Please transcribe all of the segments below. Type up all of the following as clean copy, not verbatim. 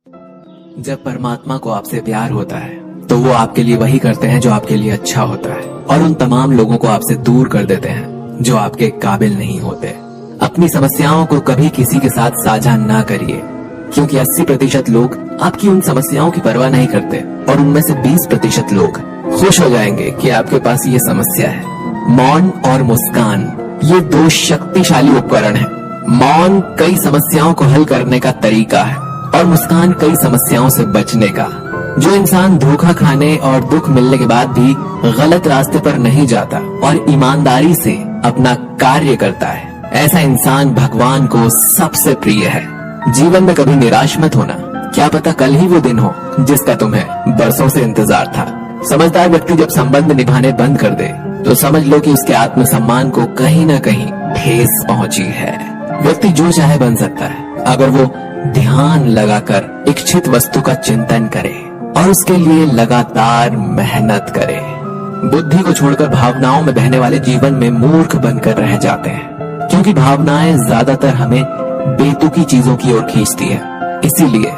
जब परमात्मा को आपसे प्यार होता है तो वो आपके लिए वही करते हैं जो आपके लिए अच्छा होता है, और उन तमाम लोगों को आपसे दूर कर देते हैं जो आपके काबिल नहीं होते। अपनी समस्याओं को कभी किसी के साथ साझा ना करिए, क्योंकि 80% लोग आपकी उन समस्याओं की परवाह नहीं करते और उनमें से 20% लोग खुश हो जाएंगे कि आपके पास ये समस्या है। मौन और मुस्कान ये दो शक्तिशाली उपकरण हैं। मौन कई समस्याओं को हल करने का तरीका है और मुस्कान कई समस्याओं से बचने का। जो इंसान धोखा खाने और दुख मिलने के बाद भी गलत रास्ते पर नहीं जाता और ईमानदारी से अपना कार्य करता है, ऐसा इंसान भगवान को सबसे प्रिय है। जीवन में कभी निराश मत होना, क्या पता कल ही वो दिन हो जिसका तुम्हें बरसों से इंतजार था। समझदार व्यक्ति जब संबंध निभाने बंद कर दे तो समझ लो कि उसके आत्मसम्मान को कहीं न कहीं ठेस पहुंची है। व्यक्ति जो चाहे बन सकता है अगर वो ध्यान लगाकर इच्छित वस्तु का चिंतन करे और उसके लिए लगातार मेहनत करे। बुद्धि को छोड़कर भावनाओं में बहने वाले जीवन में मूर्ख बनकर रह जाते हैं, क्योंकि भावनाएं ज्यादातर हमें बेतुकी चीजों की ओर खींचती है। इसीलिए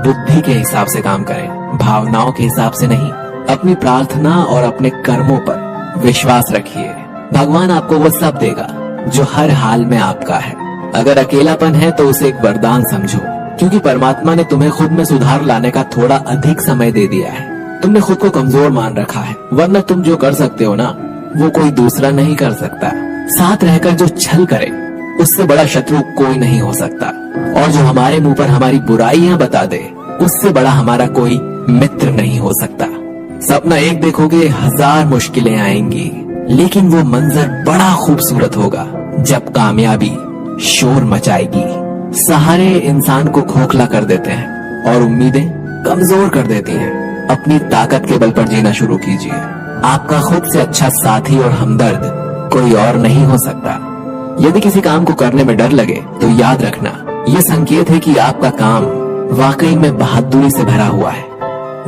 बुद्धि के हिसाब से काम करें, भावनाओं के हिसाब से नहीं। अपनी प्रार्थना और अपने कर्मों पर विश्वास रखिए, भगवान आपको वो सब देगा जो हर हाल में आपका है। अगर अकेलापन है तो उसे एक वरदान समझो, क्योंकि परमात्मा ने तुम्हें खुद में सुधार लाने का थोड़ा अधिक समय दे दिया है। तुमने खुद को कमजोर मान रखा है, वरना तुम जो कर सकते हो ना वो कोई दूसरा नहीं कर सकता। साथ रहकर जो छल करे उससे बड़ा शत्रु कोई नहीं हो सकता, और जो हमारे मुंह पर हमारी बुराइयां बता दे उससे बड़ा हमारा कोई मित्र नहीं हो सकता। सपना एक देखोगे, 1000 मुश्किलें आएंगी, लेकिन वो मंजर बड़ा खूबसूरत होगा जब कामयाबी शोर मचाएगी। सहारे इंसान को खोखला कर देते हैं और उम्मीदें कमजोर कर देती हैं। अपनी ताकत के बल पर जीना शुरू कीजिए। आपका खुद से अच्छा साथी और हमदर्द कोई और नहीं हो सकता। यदि किसी काम को करने में डर लगे तो याद रखना, ये संकेत है कि आपका काम वाकई में बहादुरी से भरा हुआ है।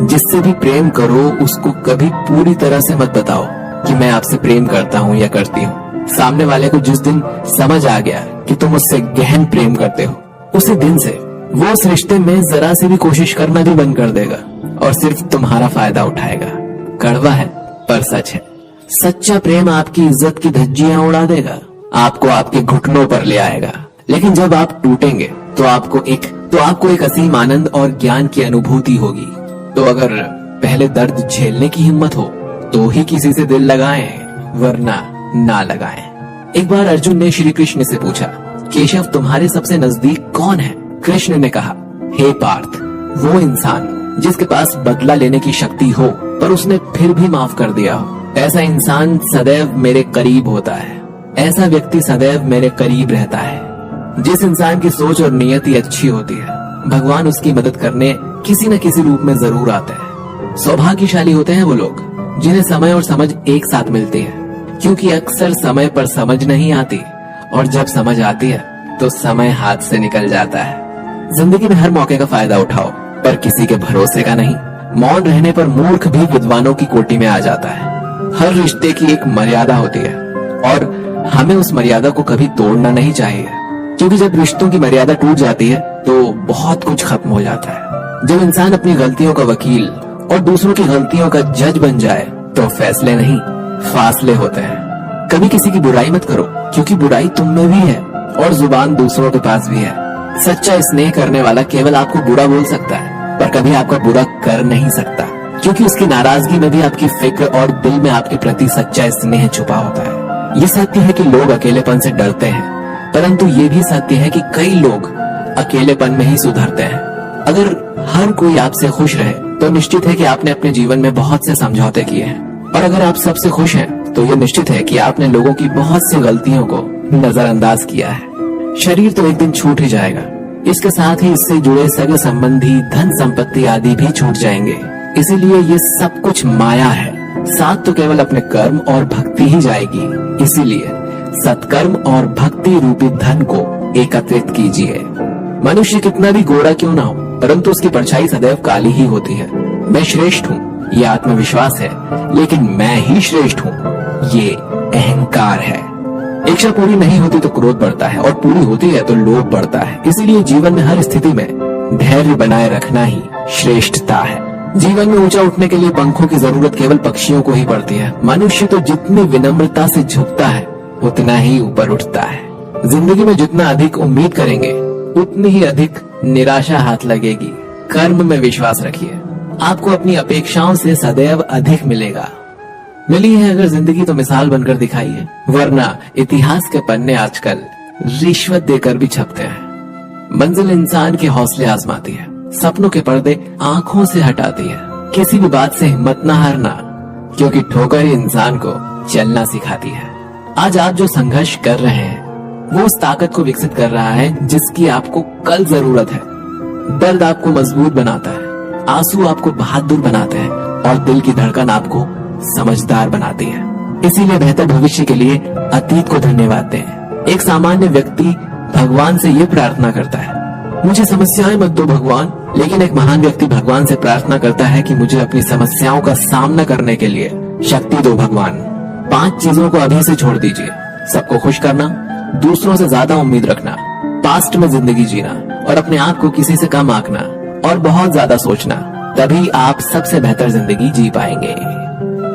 जिससे भी प्रेम करो उसको कभी पूरी तरह से मत बताओ कि मैं आपसे प्रेम करता हूँ या करती हूँ। सामने वाले को जिस दिन समझ आ गया कि तुम उससे गहन प्रेम करते हो, उसी दिन से वो उस रिश्ते में जरा सी भी कोशिश करना भी बंद कर देगा और सिर्फ तुम्हारा फायदा उठाएगा। कड़वा है पर सच है। सच्चा प्रेम आपकी इज्जत की धज्जियां उड़ा देगा, आपको आपके घुटनों पर ले आएगा। लेकिन जब आप टूटेंगे तो आपको एक असीम आनंद और ज्ञान की अनुभूति होगी। तो अगर पहले दर्द झेलने की हिम्मत हो तो ही किसी से दिल लगाएं, वरना ना लगाएं। एक बार अर्जुन ने श्री कृष्ण से पूछा, केशव तुम्हारे सबसे नजदीक कौन है? कृष्ण ने कहा, हे पार्थ, वो इंसान जिसके पास बदला लेने की शक्ति हो पर उसने फिर भी माफ कर दिया हो। ऐसा इंसान सदैव मेरे करीब होता है, ऐसा व्यक्ति सदैव मेरे करीब रहता है। जिस इंसान की सोच और नियति अच्छी होती है, भगवान उसकी मदद करने किसी न किसी रूप में जरूर आते हैं। सौभाग्यशाली होते हैं वो लोग जिन्हें समय और समझ एक साथ मिलती है, क्योंकि अक्सर समय पर समझ नहीं आती और जब समझ आती है तो समय हाथ से निकल जाता है। जिंदगी में हर मौके का फायदा उठाओ, पर किसी के भरोसे का नहीं। मौन रहने पर मूर्ख भी विद्वानों की कोटि में आ जाता है। हर रिश्ते की एक मर्यादा होती है और हमें उस मर्यादा को कभी तोड़ना नहीं चाहिए, क्योंकि जब रिश्तों की मर्यादा टूट जाती है तो बहुत कुछ खत्म हो जाता है। जब इंसान अपनी गलतियों का वकील और दूसरों की गलतियों का जज बन जाए तो फैसले नहीं, फासले होते हैं। कभी किसी की बुराई मत करो, क्योंकि बुराई तुम में भी है और जुबान दूसरों के पास भी है। सच्चा स्नेह करने वाला केवल आपको बुरा बोल सकता है, पर कभी आपका बुरा कर नहीं सकता, क्योंकि उसकी नाराजगी में भी आपकी फिक्र और दिल में आपके प्रति सच्चा स्नेह छुपा होता है। ये सत्य है कि लोग अकेलेपन से डरते हैं, परंतु ये भी सत्य है कि कई लोग अकेलेपन में ही सुधरते हैं। अगर हर कोई आपसे खुश रहे तो निश्चित है कि आपने अपने जीवन में बहुत से समझौते किए हैं, और अगर आप सबसे खुश हैं तो ये निश्चित है कि आपने लोगों की बहुत सी गलतियों को नजरअंदाज किया है। शरीर तो एक दिन छूट ही जाएगा, इसके साथ ही इससे जुड़े सगे संबंधी, धन संपत्ति आदि भी छूट जाएंगे। इसीलिए ये सब कुछ माया है, साथ तो केवल अपने कर्म और भक्ति ही जाएगी। इसीलिए सत्कर्म और भक्ति रूपी धन को एकत्रित कीजिए। मनुष्य कितना भी गोरा क्यों ना हो, परंतु उसकी परछाई सदैव काली ही होती है। मैं श्रेष्ठ हूँ ये आत्मविश्वास है, लेकिन मैं ही श्रेष्ठ हूँ ये अहंकार है। इच्छा पूरी नहीं होती तो क्रोध बढ़ता है, और पूरी होती है तो लोभ बढ़ता है। इसीलिए जीवन में हर स्थिति में धैर्य बनाए रखना ही श्रेष्ठता है। जीवन में ऊंचा उठने के लिए पंखों की जरूरत केवल पक्षियों को ही पड़ती है। मनुष्य तो जितनी विनम्रता से झुकता है उतना ही ऊपर उठता है। जिंदगी में जितना अधिक उम्मीद करेंगे उतनी ही अधिक निराशा हाथ लगेगी। कर्म में विश्वास रखिए, आपको अपनी अपेक्षाओं से सदैव अधिक मिलेगा। मिली है अगर जिंदगी तो मिसाल बनकर दिखाइए, वरना इतिहास के पन्ने आजकल रिश्वत देकर भी छपते हैं। मंजिल इंसान के हौसले आजमाती है, सपनों के पर्दे आंखों से हटाती है। किसी भी बात से हिम्मत न हारना, क्योंकि ठोकर ही इंसान को चलना सिखाती है। आज आप जो संघर्ष कर रहे हैं वो उस ताकत को विकसित कर रहा है जिसकी आपको कल जरूरत है। दर्द आपको मजबूत बनाता है, आंसू आपको बहादुर बनाते हैं और दिल की धड़कन आपको समझदार बनाती है। इसीलिए बेहतर भविष्य के लिए अतीत को धन्यवाद दें। एक सामान्य व्यक्ति भगवान से ये प्रार्थना करता है, मुझे समस्याएं मत दो भगवान। लेकिन एक महान व्यक्ति भगवान से प्रार्थना करता है कि मुझे अपनी समस्याओं का सामना करने के लिए शक्ति दो भगवान। 5 चीजों को अभी से छोड़ दीजिए। सबको खुश करना, दूसरों से ज्यादा उम्मीद रखना, पास्ट में जिंदगी जीना और अपने आप को किसी से कम आंकना और बहुत ज्यादा सोचना। तभी आप सबसे बेहतर जिंदगी जी पाएंगे।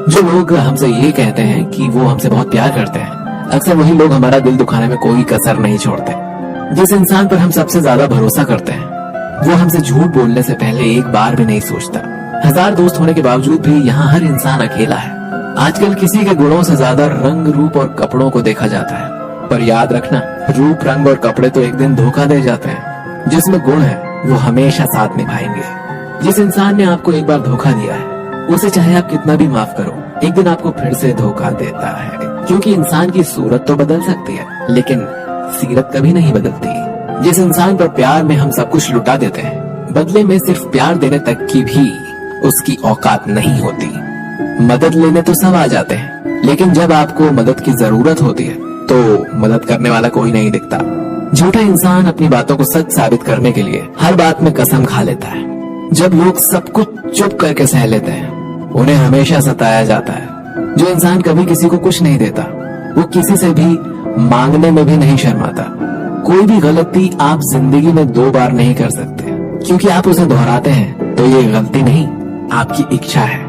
जो लोग हमसे ये कहते हैं कि वो हमसे बहुत प्यार करते हैं, अक्सर वही लोग हमारा दिल दुखाने में कोई कसर नहीं छोड़ते। जिस इंसान पर हम सबसे ज्यादा भरोसा करते हैं वो हमसे झूठ बोलने से पहले एक बार भी नहीं सोचता। 1000 दोस्त होने के बावजूद भी यहाँ हर इंसान अकेला है। आजकल किसी के गुणों से ज्यादा रंग, रूप और कपड़ों को देखा जाता है, पर याद रखना, रूप, रंग और कपड़े तो एक दिन धोखा दे जाते हैं। जिसमें गुण है वो हमेशा साथ निभाएंगे। जिस इंसान ने आपको एक बार धोखा दिया है उसे चाहे आप कितना भी माफ करो, एक दिन आपको फिर से धोखा देता है। क्योंकि इंसान की सूरत तो बदल सकती है लेकिन सीरत कभी नहीं बदलती। जिस इंसान पर प्यार में हम सब कुछ लुटा देते हैं, बदले में सिर्फ प्यार देने तक की भी उसकी औकात नहीं होती। मदद लेने तो सब आ जाते हैं, लेकिन जब आपको मदद की जरूरत होती है तो मदद करने वाला कोई नहीं दिखता। झूठा इंसान अपनी बातों को सच साबित करने के लिए हर बात में कसम खा लेता है। जब लोग सब कुछ चुप करके सह लेते हैं उन्हें हमेशा सताया जाता है। जो इंसान कभी किसी को कुछ नहीं देता वो किसी से भी मांगने में भी नहीं शर्माता। कोई भी गलती आप जिंदगी में 2 बार नहीं कर सकते, क्योंकि आप उसे दोहराते हैं तो ये गलती नहीं, आपकी इच्छा है।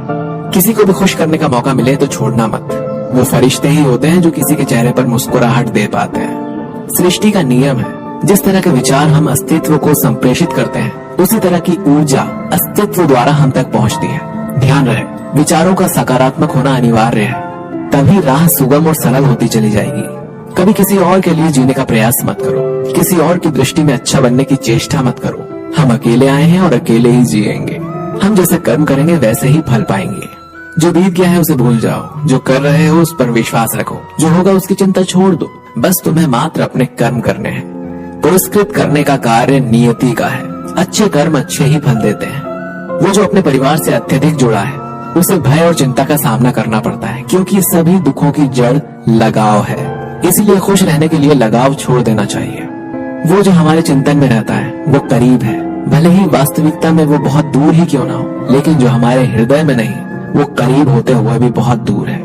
किसी को भी खुश करने का मौका मिले तो छोड़ना मत। वो फरिश्ते ही होते हैं जो किसी के चेहरे पर मुस्कुराहट दे पाते हैं। सृष्टि का नियम है, जिस तरह के विचार हम अस्तित्व को संप्रेषित करते हैं उसी तरह की ऊर्जा अस्तित्व द्वारा हम तक पहुंचती है। ध्यान रहे, विचारों का सकारात्मक होना अनिवार्य है, तभी राह सुगम और सरल होती चली जाएगी। कभी किसी और के लिए जीने का प्रयास मत करो, किसी और की दृष्टि में अच्छा बनने की चेष्टा मत करो। हम अकेले आए हैं और अकेले ही जिएंगे। हम जैसे कर्म करेंगे वैसे ही फल पाएंगे। जो बीत गया है उसे भूल जाओ, जो कर रहे हो उस पर विश्वास रखो, जो होगा उसकी चिंता छोड़ दो। बस तुम्हें मात्र अपने कर्म करने हैं। पुरस्कृत करने का कार्य नियति का है। अच्छे कर्म अच्छे ही फल देते हैं। वो जो अपने परिवार से अत्यधिक जुड़ा है उसे भय और चिंता का सामना करना पड़ता है, क्योंकि सभी दुखों की जड़ लगाव है। इसलिए खुश रहने के लिए लगाव छोड़ देना चाहिए। वो जो हमारे चिंतन में रहता है वो करीब है, भले ही वास्तविकता में वो बहुत दूर ही क्यों ना हो, लेकिन जो हमारे हृदय में नहीं वो करीब होते हुए भी बहुत दूर है।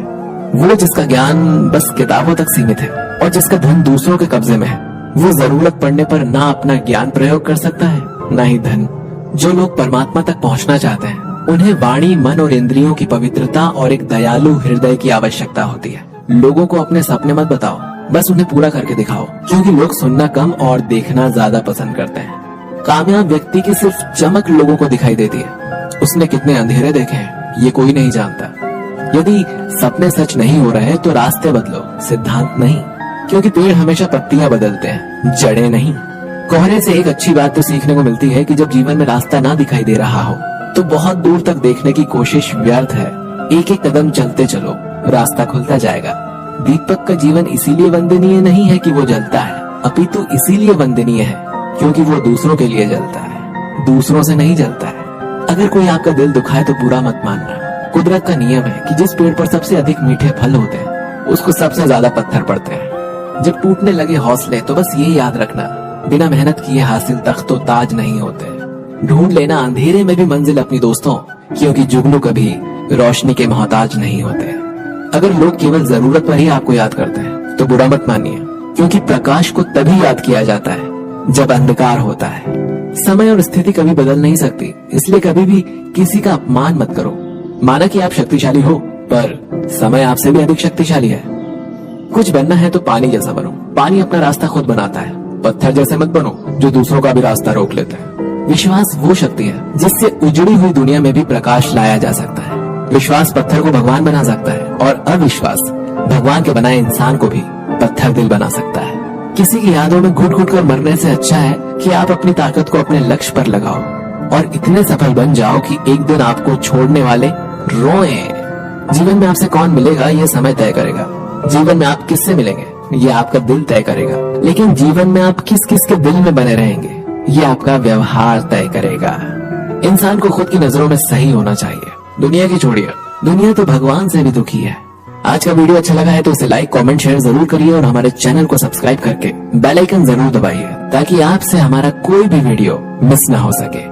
वो जिसका ज्ञान बस किताबों तक सीमित है और जिसका धन दूसरों के कब्जे में है, वो जरूरत पड़ने पर ना अपना ज्ञान प्रयोग कर सकता है ना ही धन। जो लोग परमात्मा तक पहुंचना चाहते हैं उन्हें वाणी, मन और इंद्रियों की पवित्रता और एक दयालु हृदय की आवश्यकता होती है। लोगों को अपने सपने मत बताओ, बस उन्हें पूरा करके दिखाओ, क्योंकि लोग सुनना कम और देखना ज्यादा पसंद करते हैं। कामयाब व्यक्ति की सिर्फ चमक लोगों को दिखाई देती है, उसने कितने अंधेरे देखे हैं ये कोई नहीं जानता। यदि सपने सच नहीं हो रहे तो रास्ते बदलो, सिद्धांत नहीं, क्योंकि पेड़ हमेशा पत्तियां बदलते हैं, जड़ें नहीं। कोहरे से एक अच्छी बात तो सीखने को मिलती है कि जब जीवन में रास्ता ना दिखाई दे रहा हो तो बहुत दूर तक देखने की कोशिश व्यर्थ है। एक एक कदम चलते चलो, रास्ता खुलता जाएगा। दीपक का जीवन इसीलिए वंदनीय नहीं है कि वो जलता है, अपितु इसीलिए वंदनीय है क्योंकि वो दूसरों के लिए जलता है, दूसरों से नहीं जलता है। अगर कोई आपका दिल दुखाए तो बुरा मत मानना। कुदरत का नियम है कि जिस पेड़ पर सबसे अधिक मीठे फल होते हैं उसको सबसे ज्यादा पत्थर पड़ते हैं। जब टूटने लगे हौसले तो बस ये याद रखना, बिना मेहनत किए हासिल तख्तो ताज नहीं होते। ढूंढ लेना अंधेरे में भी मंजिल अपनी दोस्तों, क्योंकि जुगनू कभी रोशनी के मोहताज नहीं होते। अगर लोग केवल जरूरत पर ही आपको याद करते हैं तो बुरा मत मानिए, क्योंकि प्रकाश को तभी याद किया जाता है जब अंधकार होता है। समय और स्थिति कभी बदल नहीं सकती, इसलिए कभी भी किसी का अपमान मत करो। माना कि आप शक्तिशाली हो, पर समय आपसे भी अधिक शक्तिशाली है। कुछ बनना है तो पानी जैसा बनो। पानी अपना रास्ता खुद बनाता है। पत्थर जैसे मत बनो जो दूसरों का भी रास्ता रोक लेते हैं। विश्वास वो शक्ति है जिससे उजड़ी हुई दुनिया में भी प्रकाश लाया जा सकता है। विश्वास पत्थर को भगवान बना सकता है और अविश्वास भगवान के बनाए इंसान को भी पत्थर दिल बना सकता है। किसी की यादों में घुट घुट कर मरने से अच्छा है कि आप अपनी ताकत को अपने लक्ष्य पर लगाओ और इतने सफल बन जाओ कि एक दिन आपको छोड़ने वाले रोएं। जीवन में आपसे कौन मिलेगा ये समय तय करेगा। जीवन में आप किससे मिलेंगे ये आपका दिल तय करेगा। लेकिन जीवन में आप किस किस के दिल में बने रहेंगे ये आपका व्यवहार तय करेगा। इंसान को खुद की नजरों में सही होना चाहिए। दुनिया की छोड़िए, दुनिया तो भगवान से भी दुखी है। आज का वीडियो अच्छा लगा है तो इसे लाइक, कमेंट, शेयर जरूर करिए और हमारे चैनल को सब्सक्राइब करके बेल आइकन जरूर दबाइए ताकि आपसे हमारा कोई भी वीडियो मिस ना हो सके।